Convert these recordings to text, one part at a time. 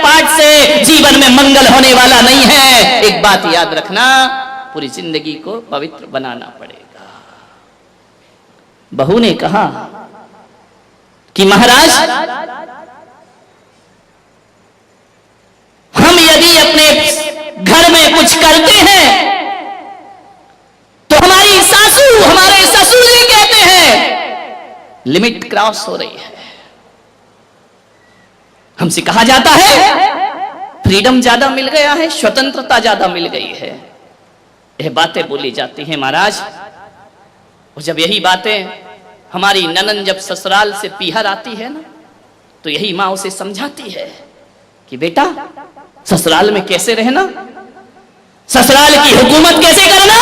पाठ से जीवन में मंगल होने वाला नहीं है। एक बात याद रखना, पूरी जिंदगी को पवित्र बनाना पड़ेगा। बहू ने कहा कि महाराज, हम यदि अपने घर में कुछ करते हैं तो हमारी सासू, हमारे ससुर जी कहते हैं लिमिट क्रॉस हो रही है। हमसे कहा जाता है फ्रीडम ज्यादा मिल गया है, स्वतंत्रता ज्यादा मिल गई है। यह बातें बोली जाती हैं महाराज। और जब यही बातें हमारी ननन जब ससुराल से पीहर आती है ना, तो यही माँ उसे समझाती है कि बेटा ससुराल में कैसे रहना, ससुराल की हुकूमत कैसे करना,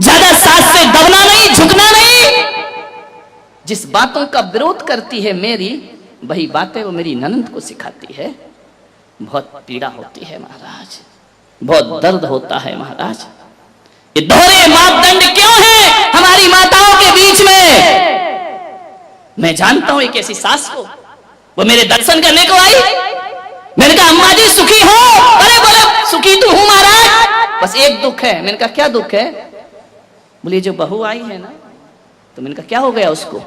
ज्यादा सास से दबना नहीं, झुकना नहीं। जिस बातों का विरोध करती है मेरी, वही बातें वो मेरी ननंद को सिखाती है। बहुत पीड़ा होती है महाराज, बहुत दर्द होता है महाराज। ये दोहरे मापदंड क्यों है हमारी माताओं के बीच में? मैं जानता हूं एक ऐसी सास को, वो मेरे दर्शन करने को आई। मैंने कहा अम्मा जी सुखी हो? अरे बोले सुखी तो हूं महाराज, बस एक दुख है। मैंने कहा क्या दुख है? बोले जो बहू आई है ना। तो मैंने कहा क्या हो गया उसको?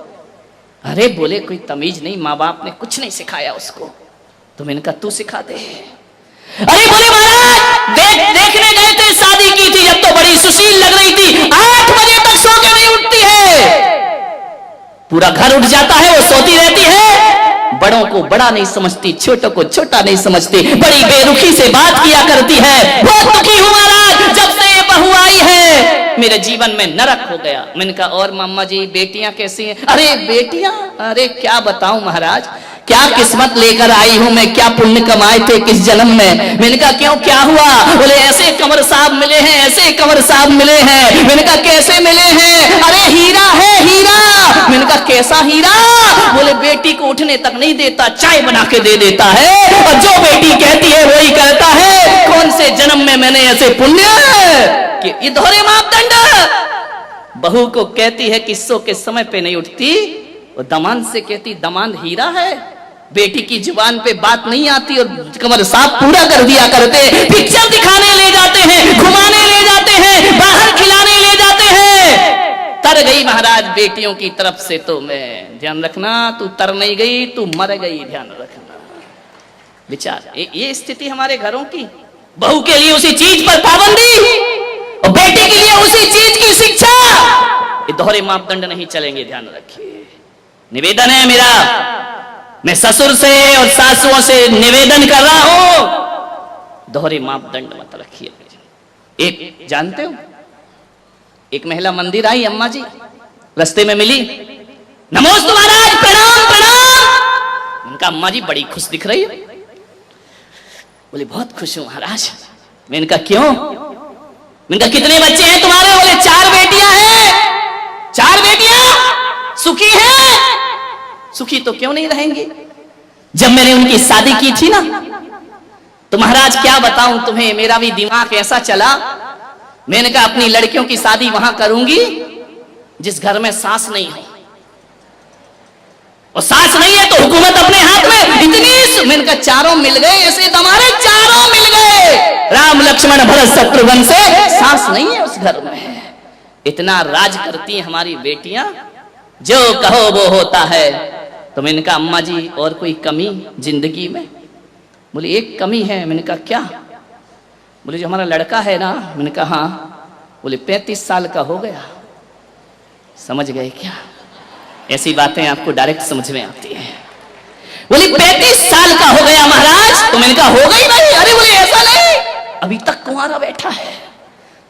अरे बोले कोई तमीज नहीं, माँ बाप ने कुछ नहीं सिखाया उसको। तो मैंने कहा तू सिखा दे। अरे बोले महाराज देखने गए थे, शादी की थी जब तो बड़ी सुशील लग रही थी, 8 बजे तक सो के नहीं उठती है, पूरा घर उठ जाता है, वो सोती रहती है, बड़ों को बड़ा नहीं समझती, छोटों को छोटा नहीं समझती, बड़ी बेरुखी से बात किया करती है। बहुत दुखी हूं महाराज, जब से ये बहू आई है मेरे जीवन में नरक हो गया। मैंने कहा और मामा जी बेटियां कैसी हैं? अरे बेटियां, अरे क्या बताऊं महाराज, क्या किस्मत लेकर आई हूं मैं, क्या पुण्य कमाए थे किस जन्म में। मैंने कहा क्यों क्या हुआ? बोले ऐसे कंवर साहब मिले हैं, ऐसे कंवर साहब मिले हैं। मैंने कहा कैसे मिले हैं? अरे हीरा है हीरा। मैंने कहा कैसा हीरा? बोले बेटी को उठने तक नहीं देता, चाय बना के दे देता है, और जो बेटी कहती है वही करता है। कौन से जन्म में मैंने ऐसे पुण्य कि ये दोहरे मापदंड। बहू को कहती है किस्सों के समय पे नहीं उठती, और दमाद से कहती दमाद हीरा है। बेटी की जुबान पे बात नहीं आती और कंवर साहब पूरा कर दिया करते। पिक्चर दिखाने ले जाते हैं, घुमाने ले जाते हैं, बाहर खिलाने ले जाते हैं। तर गई महाराज बेटियों की तरफ से। तो मैं ध्यान रखना, तू तर नहीं गई, तू मर गई, ध्यान रखना। विचार ये स्थिति हमारे घरों की। बहू के लिए उसी चीज पर पाबंदी और बेटी के लिए उसी चीज की शिक्षा। ये दोहरे मापदंड नहीं चलेंगे, ध्यान रखिए। निवेदन है मेरा, मैं ससुर से और सासुओं से निवेदन कर रहा हूं, दोहरे मापदंड मत रखिए। एक जानते हो, एक महिला मंदिर आई, अम्मा जी रास्ते में मिली, नमोस्तु महाराज, प्रणाम प्रणाम। उनका अम्मा जी बड़ी खुश दिख रही है। बोले बहुत खुश हूं महाराज। मैंने कहा क्यों? मैंने कहा कितने बच्चे हैं तुम्हारे? बोले 4 बेटियां हैं। 4 बेटियां सुखी हैं? सुखी तो क्यों नहीं रहेंगी? जब मैंने उनकी शादी की थी ना, तो महाराज क्या बताऊं तुम्हें, मेरा भी दिमाग ऐसा चला। मैंने कहा अपनी लड़कियों की शादी वहां करूंगी जिस घर में सास नहीं हो, और सास नहीं है तो हुकूमत अपने हाथ में। इतनी मैंने कहा 4 मिल गए, ऐसे हमारे 4 मिल गए, राम लक्ष्मण भरत शत्रुघ्न से। सास नहीं है उस घर में। इतना राज करती हैं हमारी बेटियां, जो कहो वो होता है। तो मैंने कहा अम्मा जी और कोई कमी जिंदगी में? बोले एक कमी है। मैंने कहा क्या? बोले जो हमारा लड़का है ना। मैंने कहा हाँ। बोले 35 साल का हो गया। समझ गए क्या? ऐसी बातें आपको डायरेक्ट समझ में आती है। बोले 35 साल का हो गया महाराज। तो मैंने कहा हो गई नहीं। अरे बोले ऐसा नहीं, अभी तक कुंवारा बैठा है,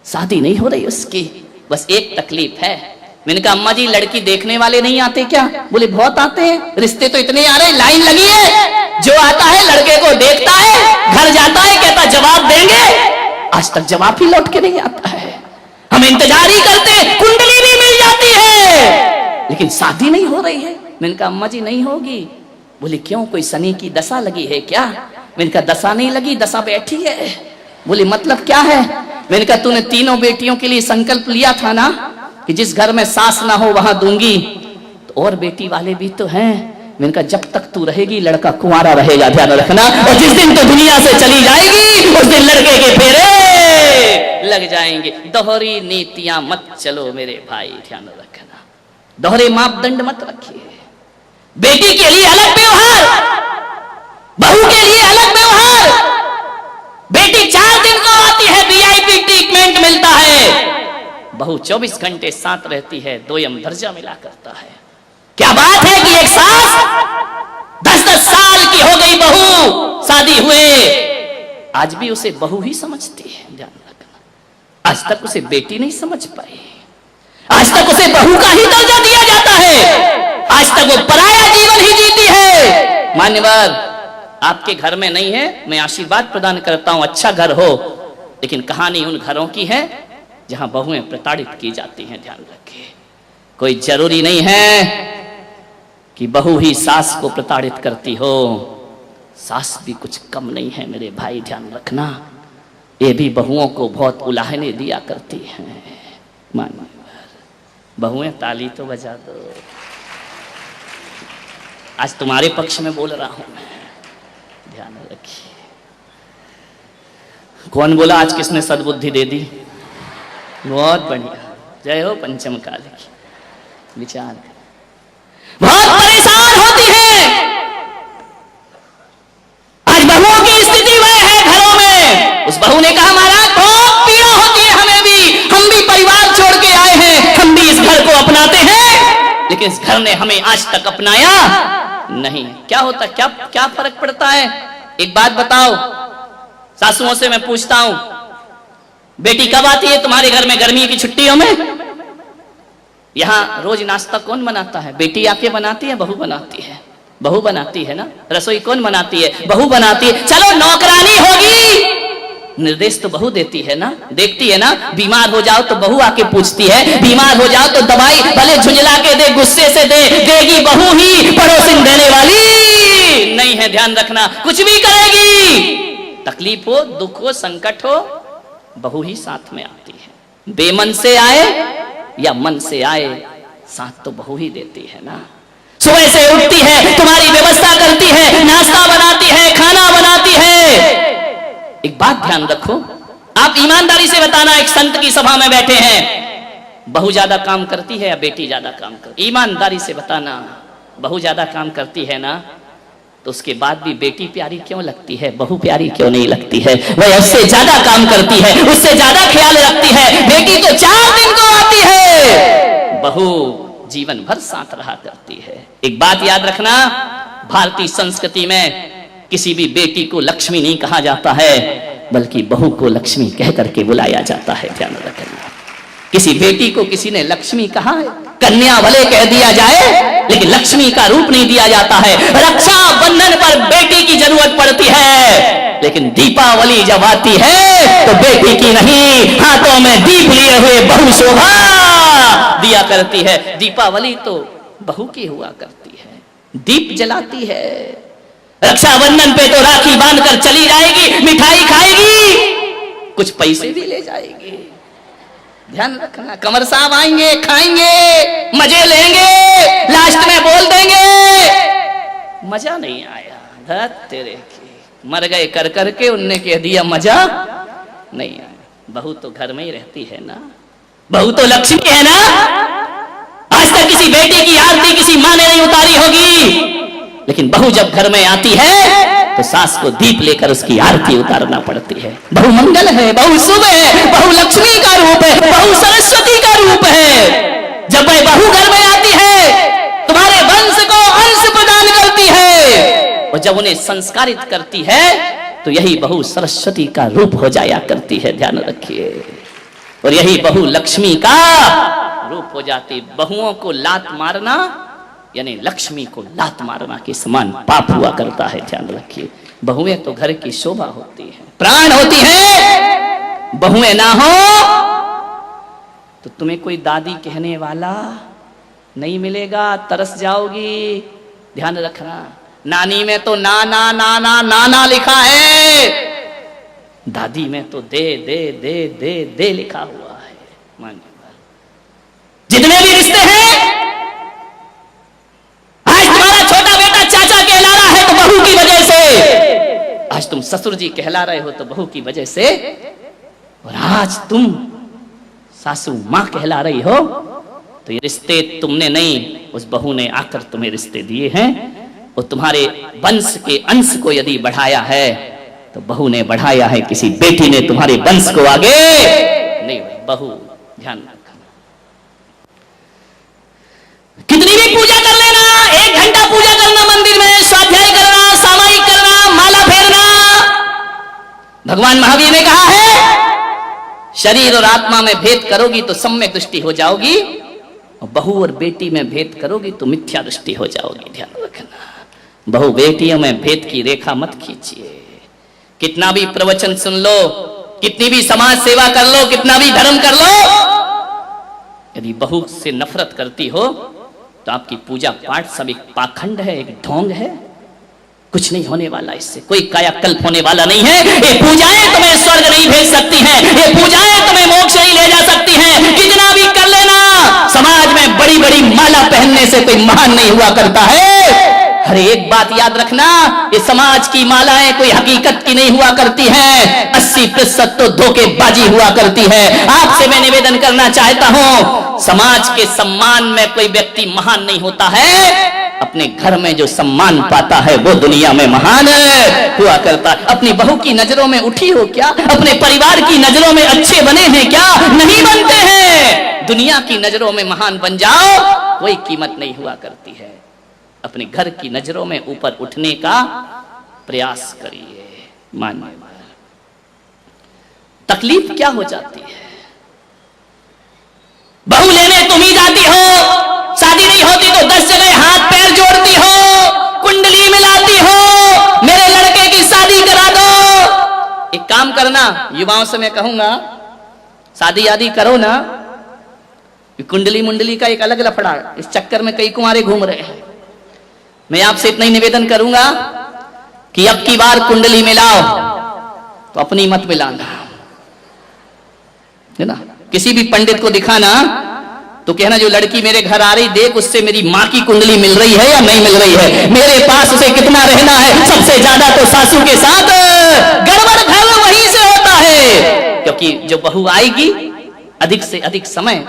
शादी नहीं हो रही उसकी, बस एक तकलीफ है। मैंने कहा अम्मा जी लड़की देखने वाले नहीं आते क्या? बोले बहुत आते हैं, रिश्ते तो इतने आ रहे, लाइन लगी है। जो आता है लड़के को देखता है, घर जाता है, कहता जवाब देंगे, आज तक जवाब ही लौट के नहीं आता है। हम इंतजार ही करते, कुंडली भी मिल जाती है, लेकिन शादी नहीं हो रही है। मैंने कहा अम्मा जी नहीं होगी। बोले क्यों, कोई शनि की दशा लगी है क्या? मैंने कहा दशा नहीं लगी, दशा बैठी है। बोले मतलब क्या है? मैंने कहा तूने तीनों बेटियों के लिए संकल्प लिया था ना कि जिस घर में सास ना हो वहां दूंगी, तो और बेटी वाले भी तो हैं, मैंने कहा जब तक तू रहेगी लड़का कुंवारा रहेगा, ध्यान रखना, और जिस दिन तो दुनिया से चली जाएगी उस दिन लड़के के फेरे लग जाएंगे। दोहरी नीतियां मत चलो मेरे भाई, ध्यान रखना, दोहरे मापदंड मत रखिए। बेटी के लिए अलग व्यवहार, बहू के लिए अलग व्यवहार। बेटी 4 दिन को आती है, वीआईपी ट्रीटमेंट मिलता है, बहू 24 घंटे साथ रहती है, 2 दर्जा मिला करता है। क्या बात है कि एक सास 10-10 साल की हो गई बहू, शादी हुए, आज भी उसे बहू ही समझती है, ध्यान रखना। आज तक उसे बेटी नहीं समझ पाई, आज तक उसे बहू का ही दर्जा दिया जाता है, आज तक वो पराया जीवन ही जीती है। मान्यवर, आपके घर में नहीं है, मैं आशीर्वाद प्रदान करता हूं, अच्छा घर हो, लेकिन कहानी उन घरों की है जहां बहुएं प्रताड़ित की जाती हैं, ध्यान रखिए। कोई जरूरी नहीं है कि बहू ही सास को प्रताड़ित करती हो, सास भी कुछ कम नहीं है मेरे भाई, ध्यान रखना, ये भी बहुओं को बहुत उलाहने दिया करती हैं। मानो बहुएं, ताली तो बजा दो, आज तुम्हारे पक्ष में बोल रहा हूं मैं, ध्यान रखिए। कौन बोला आज किसने सद्बुद्धि दे दी? बहुत बढ़िया, जय हो पंचम काल की। विचार बहुत परेशान होती है, आज बहुओं की स्थिति वह है घरों में। उस बहू ने कहा महाराज बहुत पीड़ा होती है हमें भी, हम भी परिवार छोड़ के आए हैं, हम भी इस घर को अपनाते हैं, लेकिन इस घर ने हमें आज तक अपनाया नहीं। क्या होता, क्या फर्क पड़ता है? एक बात बताओ, सासुओं से मैं पूछता हूं, बेटी कब आती है तुम्हारे घर में गर्मी की छुट्टियों में? यहां रोज नाश्ता कौन बनाता है? बेटी आके बनाती है, बहू बनाती है? बहू बनाती है ना। रसोई कौन बनाती है? बहू बनाती है। चलो नौकरानी होगी, निर्देश तो बहू देती है ना, देखती है ना। बीमार हो जाओ तो बहू आके पूछती है, बीमार हो जाओ तो दवाई भले झुंझला के दे, गुस्से से दे, देगी बहू ही, पड़ोसिन देने वाली नहीं है, ध्यान रखना। कुछ भी करेगी, तकलीफ हो, दुख हो, संकट हो, बहू ही साथ में आती है। बेमन से आए या मन से आए, साथ तो बहू ही देती है ना। सुबह से उठती है, तुम्हारी व्यवस्था करती है, नाश्ता बनाती है, खाना बनाती है। एक बात ध्यान रखो, आप ईमानदारी से बताना, एक संत की सभा में बैठे हैं, बहू ज्यादा काम करती है या बेटी ज्यादा काम करती? ईमानदारी से बताना, बहू ज्यादा काम करती है ना, तो उसके बाद भी बेटी प्यारी क्यों लगती है, बहू प्यारी क्यों नहीं लगती है? वह उससे ज्यादा काम करती है, उससे ज्यादा ख्याल रखती है। बेटी तो 4 दिन को आती है, बहू जीवन भर साथ रहा करती है। एक बात याद रखना, भारतीय संस्कृति में किसी भी बेटी को लक्ष्मी नहीं कहा जाता है, बल्कि बहू को लक्ष्मी कह करके बुलाया जाता है, ध्यान रखना। किसी बेटी को किसी ने लक्ष्मी कहा है, कन्या भले कह दिया जाए, लेकिन लक्ष्मी का रूप नहीं दिया जाता है। रक्षा बंधन पर बेटी की जरूरत पड़ती है, लेकिन दीपावली जब आती है तो बेटी की नहीं, हाथों में दीप लिए हुए बहू शोभा दिया करती है। दीपावली तो बहू की हुआ करती है, दीप जलाती है। रक्षाबंधन पे तो राखी बांधकर चली जाएगी, मिठाई खाएगी, कुछ पैसे भी ले जाएगी, ध्यान रखना। कमर साहब आएंगे, खाएंगे, मजे लेंगे, लास्ट में बोल देंगे मजा नहीं आया, धत तेरे की, मर गए कर करके, उनने कह दिया मजा नहीं आया। बहू तो घर में ही रहती है ना, बहू तो लक्ष्मी है ना। आज तक किसी बेटी की आरती किसी माँ ने नहीं उतारी होगी, लेकिन बहू जब घर में आती है तो सास को दीप लेकर उसकी आरती उतारना पड़ती है। बहू मंगल है, बहू शुभ है, बहू लक्ष्मी का रूप है, बहू सरस्वती का रूप है। जब वह बहू घर में आती है, तुम्हारे वंश को अंश प्रदान करती है, और जब उन्हें संस्कारित करती है तो यही बहू सरस्वती का रूप हो जाया करती है, ध्यान रखिए। और यही बहू लक्ष्मी का रूप हो जाती। बहुओं को लात मारना यानी लक्ष्मी को लात मारना के समान पाप हुआ करता है, ध्यान रखिए। बहुएं तो घर की शोभा होती है, प्राण होती है। बहुएं ना हो तो तुम्हें कोई दादी कहने वाला नहीं मिलेगा, तरस जाओगी, ध्यान रखना। नानी में तो ना ना ना ना ना ना लिखा है, दादी में तो दे दे दे दे दे लिखा हुआ है। मानिए जितने भी रिश्ते हैं, आज तुम्हारा छोटा बेटा आज तुम ससुर जी कहला रहे हो तो बहू की वजह से, और आज तुम सासू माँ कहला रही हो तो ये रिश्ते तुमने नहीं, उस बहू ने आकर तुम्हें रिश्ते दिए हैं। और तुम्हारे वंश के अंश को यदि बढ़ाया है तो बहू ने बढ़ाया है, किसी बेटी ने तुम्हारे वंश को आगे नहीं। बहू ध्यान रखना, कितनी भी पूजा कर लेना, 1 घंटा पूजा करना, मंदिर में स्वाध्याय करना, सामायिक करना, माला फेरना, भगवान महावीर ने कहा है शरीर और आत्मा में भेद करोगी तो सम्यक दृष्टि हो जाओगी, और बहू और बेटी में भेद करोगी तो मिथ्या दृष्टि हो जाओगी। ध्यान रखना, बहू बेटियों में भेद की रेखा मत खींचिए। कितना भी प्रवचन सुन लो, कितनी भी समाज सेवा कर लो, कितना भी धर्म कर लो, यदि बहू से नफरत करती हो तो आपकी पूजा पाठ सब एक पाखंड है, एक ढोंग है, कुछ नहीं होने वाला, इससे कोई कायाकल्प होने वाला नहीं है। ये पूजाएं तुम्हें स्वर्ग नहीं भेज सकती हैं, ये पूजाएं तुम्हें मोक्ष नहीं ले जा सकती हैं। कितना भी कर लेना, समाज में बड़ी बड़ी माला पहनने से कोई महान नहीं हुआ करता है। हर एक बात याद रखना, ये समाज की मालाएं कोई हकीकत की नहीं हुआ करती हैं, 80% तो धोखेबाजी हुआ करती है। आपसे मैं निवेदन करना चाहता हूं, समाज के सम्मान में कोई व्यक्ति महान नहीं होता है, अपने घर में जो सम्मान पाता है वो दुनिया में महान हुआ करता है। अपनी बहू की नजरों में उठी हो क्या? अपने परिवार की नजरों में अच्छे बने हैं क्या? नहीं बनते हैं। दुनिया की नजरों में महान बन जाओ, कोई कीमत नहीं हुआ करती है। अपने घर की नजरों में ऊपर उठने का प्रयास करिए। मानिए, तकलीफ क्या हो जाती है? बहू लेने तुम ही जाती हो, शादी नहीं होती तो 10 जगह हाथ पैर जोड़ती हो, कुंडली मिलाती हो, मेरे लड़के की शादी करा दो। एक काम करना, युवाओं से मैं कहूंगा, शादी आदि करो ना, कुंडली मुंडली का एक अलग लफड़ा, इस चक्कर में कई कुंवारे घूम रहे हैं। मैं आपसे इतना ही निवेदन करूंगा कि अब की बार कुंडली मिलाओ तो अपनी मत मिलाना, है ना। किसी भी पंडित को दिखाना तो कहना जो लड़की मेरे घर आ रही, देख उससे मेरी माँ की कुंडली मिल रही है या नहीं मिल रही है, मेरे पास उसे कितना रहना है, सबसे ज्यादा तो सासू के साथ गड़बड़ घर वहीं से होता है। क्योंकि जो बहू आएगी अधिक से अधिक समय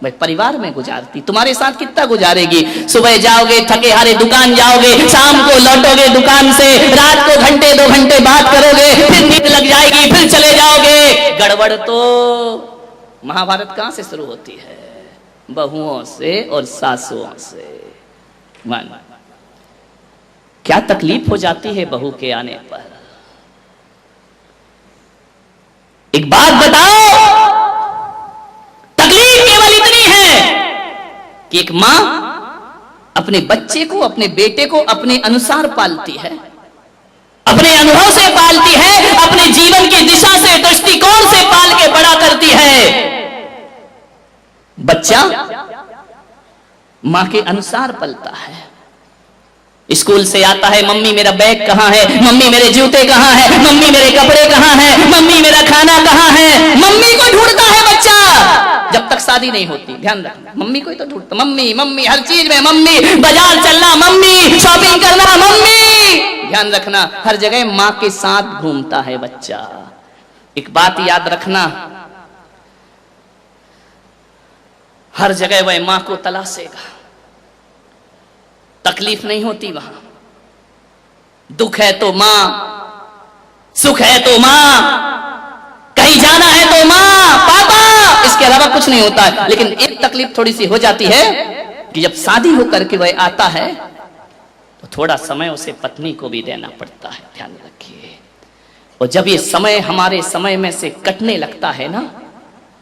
भाई परिवार में गुजारती, तुम्हारे साथ कितना गुजारेगी? सुबह जाओगे थके हारे दुकान जाओगे, शाम को लौटोगे दुकान से, रात को घंटे 2 घंटे बात करोगे, फिर नींद लग जाएगी, फिर चले जाओगे। गड़बड़ तो महाभारत कहां से शुरू होती है? बहुओं से और सासुओं से। मान क्या तकलीफ हो जाती है बहू के आने पर? एक बात बताओ, तकलीफ केवल इतनी है कि एक मां अपने बच्चे को, अपने बेटे को अपने अनुसार पालती है, अपने अनुभव से पालती है, अपने जीवन की दिशा से, दृष्टिकोण से पाल के बड़ा करती है। बच्चा मां के अनुसार पलता है। स्कूल से आता है, मम्मी मेरा बैग कहां है, मम्मी मेरे जूते कहां है, मम्मी मेरे कपड़े कहां है, मम्मी मेरा खाना कहां है, मम्मी को ढूंढता है बच्चा। जब तक शादी नहीं होती, ध्यान रखना, मम्मी को ही तो ढूंढता, मम्मी मम्मी हर चीज में मम्मी, बाजार चलना मम्मी, शॉपिंग करना मम्मी। ध्यान रखना, हर जगह मां के साथ घूमता है बच्चा। एक बात याद रखना, हर जगह वह मां को तलाशेगा, तकलीफ नहीं होती वहां। दुख है तो मां, सुख है तो मां, कहीं जाना है तो मां पापा, इसके अलावा कुछ नहीं होता है। लेकिन एक तकलीफ थोड़ी सी हो जाती है कि जब शादी होकर के वह आता है तो थोड़ा समय उसे पत्नी को भी देना पड़ता है। ध्यान रखिए। और जब ये समय हमारे समय में से कटने लगता है ना,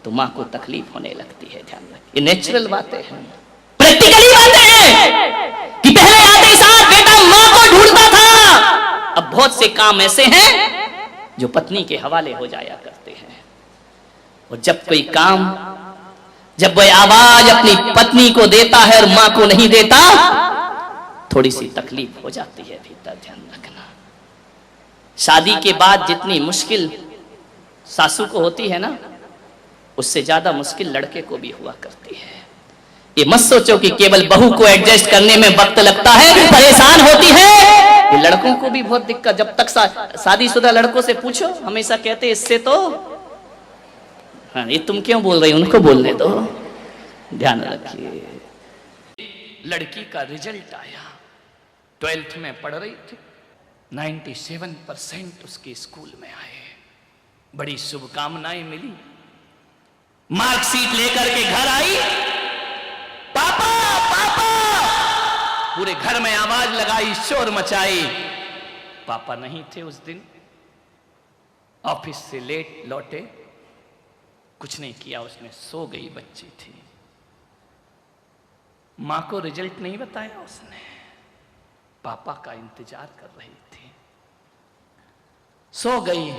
तो मां को तकलीफ होने लगती है। ध्यान रखिए, ये नेचुरल बातें हैं, प्रैक्टिकली बातें हैं कि पहले आते साथ बेटा मां को ढूंढता था, अब बहुत से काम ऐसे हैं जो पत्नी के हवाले हो जाया करते हैं। और जब कोई काम, जब वह आवाज अपनी पत्नी को देता है और मां को नहीं देता, थोड़ी सी तकलीफ हो जाती है भीतर। ध्यान रखना, शादी के बाद जितनी मुश्किल सासू को होती है ना, उससे ज्यादा मुश्किल लड़के को भी हुआ करती है। ये मत सोचो कि केवल बहू को एडजस्ट करने में वक्त लगता है, परेशान होती है, ये लड़कों को भी बहुत दिक्कत, जब तक शादीशुदा लड़कों से पूछो हमेशा कहते इससे तो, हाँ ये तुम क्यों बोल रही, उनको बोलने दो, ध्यान रखिए। लड़की का रिजल्ट आया, 12th में पढ़ रही थी, 97% उसके स्कूल में आए, बड़ी शुभकामनाएं मिली। मार्कशीट लेकर के घर आई, पापा पापा, पूरे घर में आवाज लगाई, शोर मचाई। पापा नहीं थे उस दिन, ऑफिस से लेट लौटे, कुछ नहीं किया उसने, सो गई बच्ची थी। मां को रिजल्ट नहीं बताया उसने, पापा का इंतजार कर रही थी, सो गई।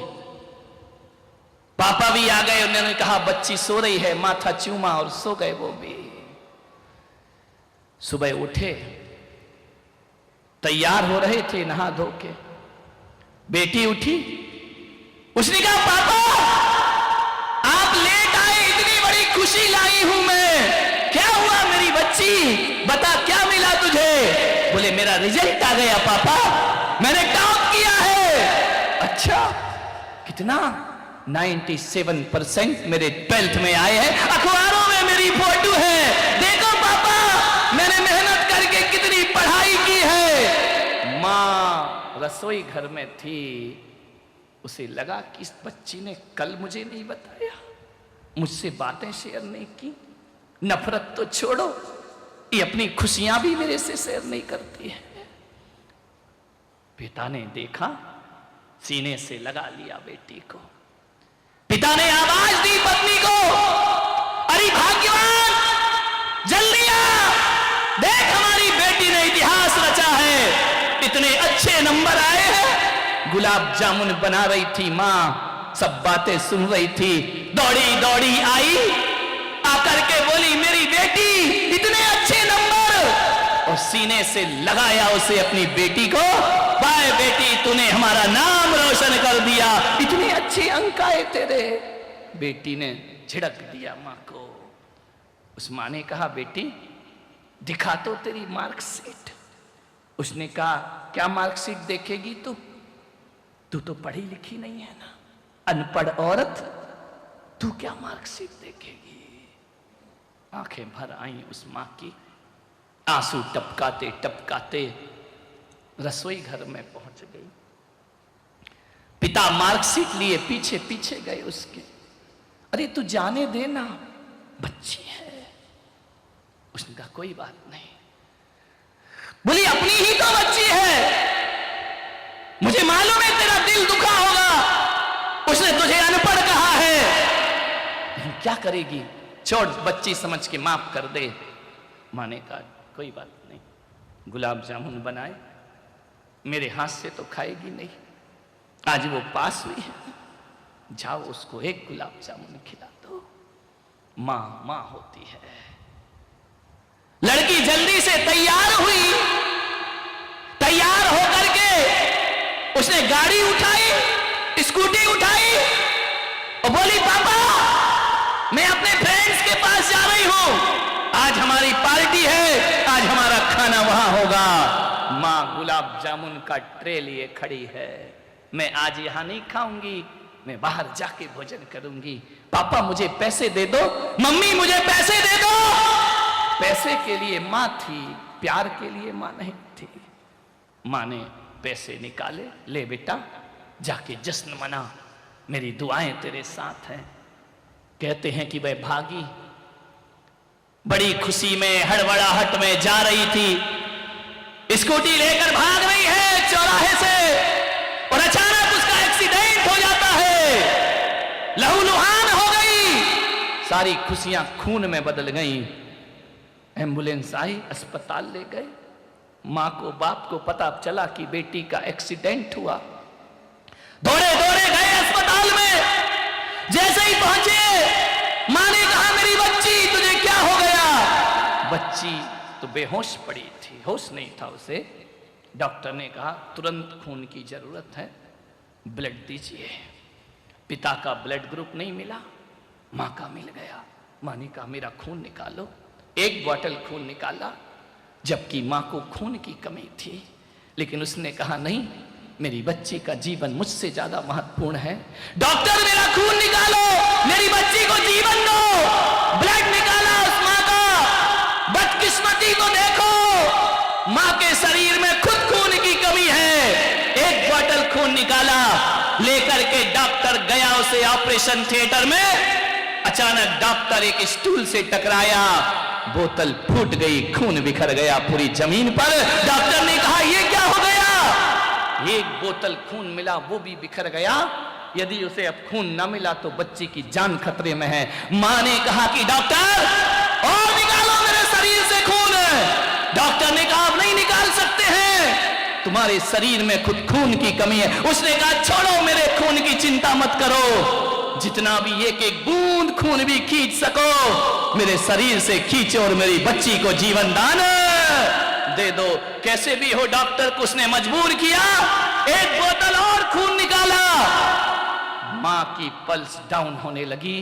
पापा भी आ गए, उन्होंने कहा बच्ची सो रही है, माथा चूमा और सो गए वो भी। सुबह उठे, तैयार हो रहे थे नहा धो के, बेटी उठी, उसने कहा पापा आप लेट आए, इतनी बड़ी खुशी लाई हूं मैं, क्या हुआ मेरी बच्ची, बता क्या मिला तुझे। बोले मेरा रिजल्ट आ गया पापा, मैंने टॉप किया है। अच्छा कितना, 97% मेरे 12th में आए हैं, अखबारों में मेरी फोटो है, देखो पापा मैंने मेहनत करके कितनी पढ़ाई की है। मां रसोई घर में थी, उसे लगा कि इस बच्ची ने कल मुझे नहीं बताया, मुझसे बातें शेयर नहीं की, नफरत तो छोड़ो, ये अपनी खुशियां भी मेरे से शेयर नहीं करती है। पिता ने देखा, सीने से लगा लिया बेटी को। पिता ने आवाज दी पत्नी को, अरे भाग्यवान जल्दी आ, देख हमारी बेटी ने इतिहास रचा है, इतने अच्छे नंबर आए हैं। गुलाब जामुन बना रही थी मां, सब बातें सुन रही थी, दौड़ी दौड़ी आई, आकर के बोली मेरी बेटी इतने अच्छे नंबर, और सीने से लगाया उसे अपनी बेटी को, बाय बेटी तूने हमारा नाम रोशन कर दिया, इतने अच्छे अंक आए तेरे। बेटी ने झिड़क दिया मां को। उस मां ने कहा बेटी दिखा तो तेरी मार्कशीट। उसने कहा क्या मार्कशीट देखेगी तू तो पढ़ी लिखी नहीं है ना, अनपढ़ औरत, तू क्या मार्कशीट देखेगी। आंखें भर आई उस मां की, आंसू टपकाते टपकाते रसोई घर में पहुंच गई। पिता मार्कशीट लिए पीछे पीछे गए उसके, अरे तू जाने देना बच्ची है। उसने कहा कोई बात नहीं। बोली अपनी ही तो बच्ची है, मुझे मालूम है तेरा दिल दुखा होगा, उसने तुझे अनपढ़ कहा है, लेकिन क्या करेगी, छोड़ बच्ची समझ के माफ कर दे। मां ने कहा कोई बात नहीं, गुलाब जामुन बनाए, मेरे हाथ से तो खाएगी नहीं, आज वो पास हुई है, जाओ उसको एक गुलाब जामुन खिला दो। मां मां होती है। लड़की जल्दी से तैयार हुई, तैयार होकर के उसने गाड़ी उठाई, स्कूटी उठाई और बोली पापा मैं अपने फ्रेंड्स के पास जा रही हूं, आज हमारी पार्टी है, आज हमारा खाना वहां होगा। मां गुलाब जामुन का ट्रे लिए खड़ी है, मैं आज यहां नहीं खाऊंगी, मैं बाहर जाके भोजन करूंगी। पापा मुझे पैसे दे दो, मम्मी मुझे पैसे दे दो। पैसे के लिए मां थी, प्यार के लिए मां नहीं थी। मां ने पैसे निकाले, ले बेटा जाके जश्न मना, मेरी दुआएं तेरे साथ हैं। कहते हैं कि वह भागी, बड़ी खुशी में हड़बड़ाहट में जा रही थी, स्कूटी लेकर भाग रही है चौराहे से, और अचानक उसका एक्सीडेंट हो जाता है, लहूलुहान हो गई, सारी खुशियां खून में बदल गईं। एम्बुलेंस आई, अस्पताल ले गए। मां को बाप को पता चला कि बेटी का एक्सीडेंट हुआ, दौड़े दौड़े गए अस्पताल में। जैसे ही पहुंचे मां ने कहा मेरी बच्ची तुझे क्या हो गया। बच्ची तो बेहोश पड़ी थी, होश नहीं था उसे। डॉक्टर ने कहा तुरंत खून की जरूरत है, ब्लड दीजिए। पिता का ब्लड ग्रुप नहीं मिला, मां का मिल गया। मां ने कहा मेरा खून निकालो। एक बोतल खून निकाला, जबकि मां को खून की कमी थी। लेकिन उसने कहा नहीं, मेरी बच्ची का जीवन मुझसे ज्यादा महत्वपूर्ण है। डॉक्टर मेरा खून निकालो, मेरी बच्ची को जीवन दो। ब्लड निकाला उस मां का। बदकिस्मती को देखो, मां के शरीर में खुद खून की कमी है। एक बॉटल खून निकाला, लेकर के डॉक्टर गया उसे ऑपरेशन थिएटर में। अचानक डॉक्टर एक स्टूल से टकराया, बोतल फूट गई, खून बिखर गया पूरी जमीन पर। डॉक्टर ने कहा ये क्या हो गया? एक बोतल खून मिला, वो भी बिखर गया। यदि उसे अब खून न मिला तो बच्ची की जान खतरे में है। मां ने कहा कि डॉक्टर और निकालो मेरे शरीर से खून। डॉक्टर ने कहा अब नहीं निकाल सकते हैं, तुम्हारे शरीर में खुद खून की कमी है। उसने कहा छोड़ो, मेरे खून की चिंता मत करो, जितना भी एक एक बूंद खून भी खींच सको मेरे शरीर से खींचो और मेरी बच्ची को जीवन दान दे दो। कैसे भी हो डॉक्टर को उसने मजबूर किया। एक बोतल और खून निकाला। मां की पल्स डाउन होने लगी,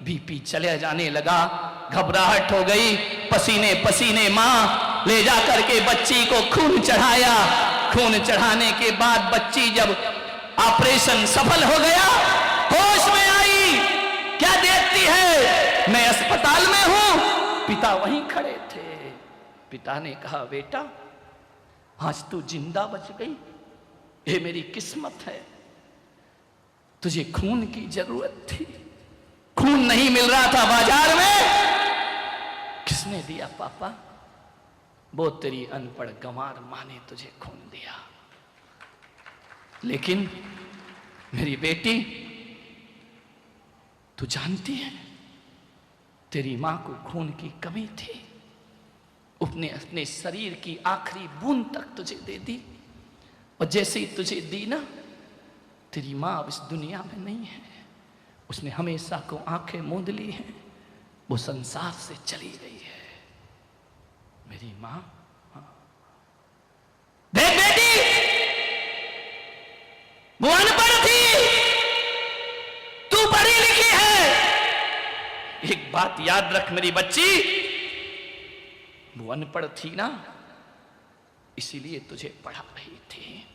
बीपी चले जाने लगा, घबराहट हो गई। पसीने पसीने मां ले जा करके बच्ची को खून चढ़ाया। खून चढ़ाने के बाद बच्ची जब ऑपरेशन सफल हो गया, होश में आई। क्या देखती है, मैं अस्पताल में हूं, पिता वहीं खड़े थे। पिता ने कहा बेटा आज तू जिंदा बच गई, ये मेरी किस्मत है। तुझे खून की जरूरत थी, खून नहीं मिल रहा था बाजार में। किसने दिया पापा? वो तेरी अनपढ़ गंवार मां ने तुझे खून दिया। लेकिन मेरी बेटी, तू जानती है तेरी मां को खून की कमी थी, उसने अपने शरीर की आखिरी बूंद तक तुझे दे दी। और जैसे ही तुझे दी ना, तेरी मां अब इस दुनिया में नहीं है। उसने हमेशा को आंखें मूंद ली हैं, वो संसार से चली गई है। मेरी मां, देख बेटी, वो अनपढ़ थी, तू पढ़ी लिखी है। एक बात याद रख मेरी बच्ची, वो अनपढ़ थी ना, इसीलिए तुझे पढ़ा रही थी,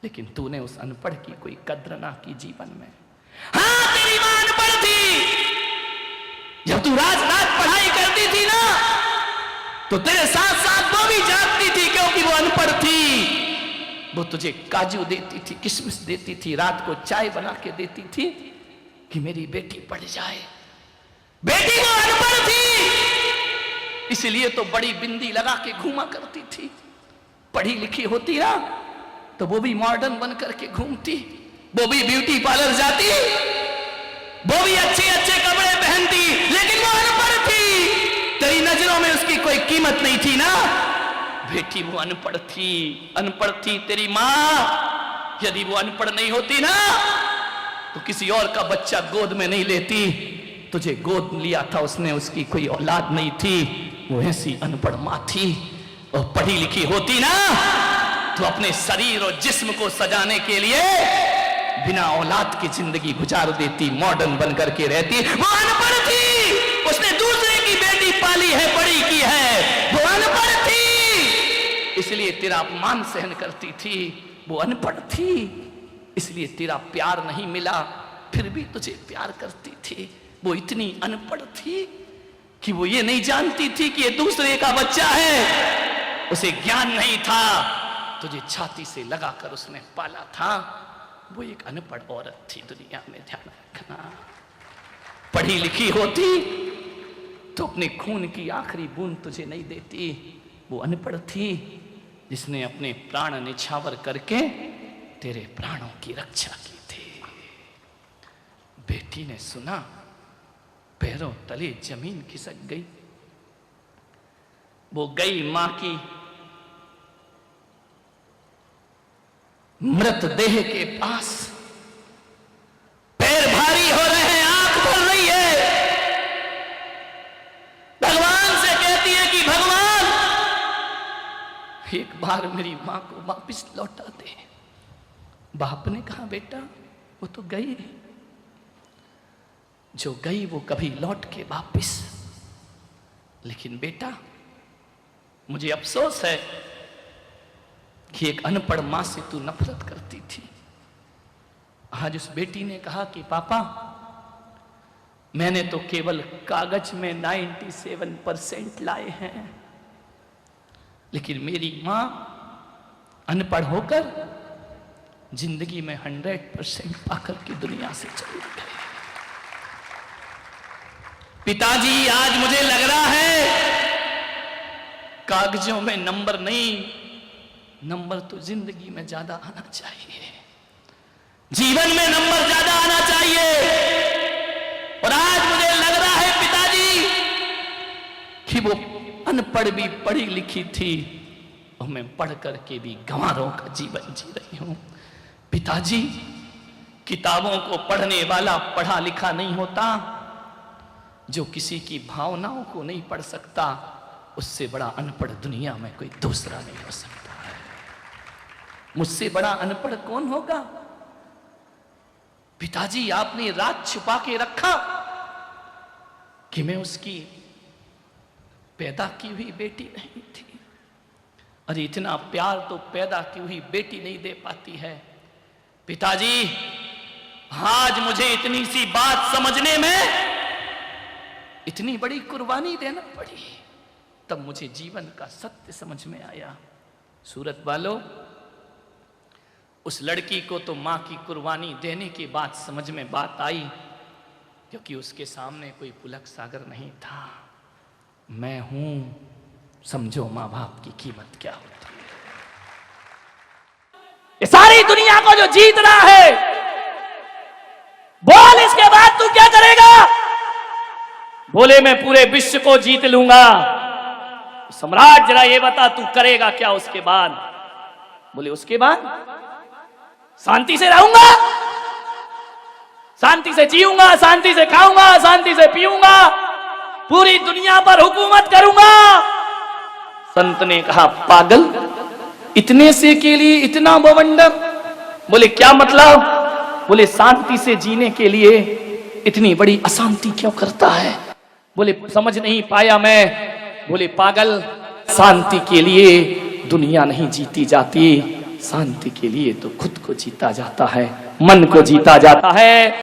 लेकिन तूने उस अनपढ़ की कोई कद्र ना की जीवन में। हाँ, तेरी मां अनपढ़ थी। जब तू रात रात पढ़ाई करती थी ना, तो तेरे साथ साथ वो भी जागती थी, क्योंकि वो अनपढ़ थी। वो तुझे काजू देती थी, किशमिश देती थी, रात को चाय बना के देती थी कि मेरी बेटी पढ़ जाए। बेटी वो अनपढ़ थी, इसलिए तो बड़ी बिंदी लगा के घूमा करती थी। पढ़ी लिखी होती ना तो वो भी मॉडर्न बन करके घूमती, वो भी ब्यूटी पार्लर जाती, वो भी अच्छे अच्छे कपड़े पहनती, लेकिन वो अनपढ़ थी। तेरी नजरों में उसकी कोई कीमत नहीं थी ना। बेटी वो अनपढ़ थी, अनपढ़ थी तेरी मां। यदि वो अनपढ़ नहीं होती ना तो किसी और का बच्चा गोद में नहीं लेती। तुझे गोद लिया था उसने, उसकी कोई औलाद नहीं थी, वो ऐसी अनपढ़ मां थी। और पढ़ी लिखी होती ना तो अपने शरीर और जिस्म को सजाने के लिए बिना औलाद की जिंदगी गुजार देती, मॉडर्न बन करके रहती। वो अनपढ़ थी, उसने दूसरे की बेटी पाली है, बड़ी की है। वो अनपढ़ थी, इसलिए तेरा अपमान सहन करती थी। वो अनपढ़ थी, इसलिए तेरा प्यार नहीं मिला, फिर भी तुझे प्यार करती थी। वो इतनी अनपढ़ थी कि वो ये नहीं जानती थी कि ये दूसरे का बच्चा है। उसे ज्ञान नहीं था, तुझे छाती से लगाकर उसने पाला था। वो एक अनपढ़ औरत थी दुनिया में, ध्यान रखना। पढ़ी लिखी होती तो अपने खून की आखिरी बूंद तुझे नहीं देती। वो अनपढ़ थी, जिसने अपने प्राण निछावर करके तेरे प्राणों की रक्षा की थी। बेटी ने सुना, पैरों तले जमीन खिसक गई। वो गई मां की मृतदेह के पास, पैर भारी हो रहे हैं, आंख भर रही है, भगवान से कहती है कि भगवान एक बार मेरी मां को वापस लौटा दे। बाप ने कहा बेटा वो तो गई, जो गई वो कभी लौट के वापिस। लेकिन बेटा मुझे अफसोस है, कि एक अनपढ़ मां से तू नफरत करती थी। आज उस बेटी ने कहा कि पापा, मैंने तो केवल कागज में 97% लाए हैं, लेकिन मेरी मां अनपढ़ होकर जिंदगी में 100% पाकर की दुनिया से चली गई। पिताजी, आज मुझे लग रहा है कागजों में नंबर नहीं, नंबर तो जिंदगी में ज्यादा आना चाहिए, जीवन में नंबर ज्यादा आना चाहिए। और आज मुझे लग रहा है पिताजी कि वो अनपढ़ भी पढ़ी लिखी थी और मैं पढ़ करके भी गंवारों का जीवन जी रही हूं। पिताजी, किताबों को पढ़ने वाला पढ़ा लिखा नहीं होता, जो किसी की भावनाओं को नहीं पढ़ सकता, उससे बड़ा अनपढ़ दुनिया में कोई दूसरा नहीं हो सकता है। मुझसे बड़ा अनपढ़ कौन होगा? पिताजी, आपने रात छुपा के रखा कि मैं उसकी पैदा की हुई बेटी नहीं थी। अरे इतना प्यार तो पैदा की हुई बेटी नहीं दे पाती है। पिताजी, आज मुझे इतनी सी बात समझने में इतनी बड़ी कुर्बानी देना पड़ी, तब मुझे जीवन का सत्य समझ में आया। सूरत वालों, उस लड़की को तो मां की कुर्बानी देने की बात समझ में बात आई, क्योंकि उसके सामने कोई पुलक सागर नहीं था। मैं हूं, समझो मां बाप की कीमत क्या होती है। ये सारी दुनिया को जो जीत रहा है, बोल इसके बाद तू क्या करेगा? बोले मैं पूरे विश्व को जीत लूंगा। सम्राट, जरा ये बता तू करेगा क्या उसके बाद? बोले उसके बाद शांति से रहूंगा, शांति से जीऊंगा, शांति से खाऊंगा, शांति से पीऊंगा, पूरी दुनिया पर हुकूमत करूंगा। संत ने कहा, पागल, इतने से के लिए इतना बवंडर? बोले क्या मतलब? बोले शांति से जीने के लिए इतनी बड़ी अशांति क्यों करता है? बोले समझ नहीं पाया मैं। बोले पागल, शांति के लिए दुनिया नहीं जीती जाती, शांति के लिए तो खुद को जीता जाता है, मन को जीता जाता है।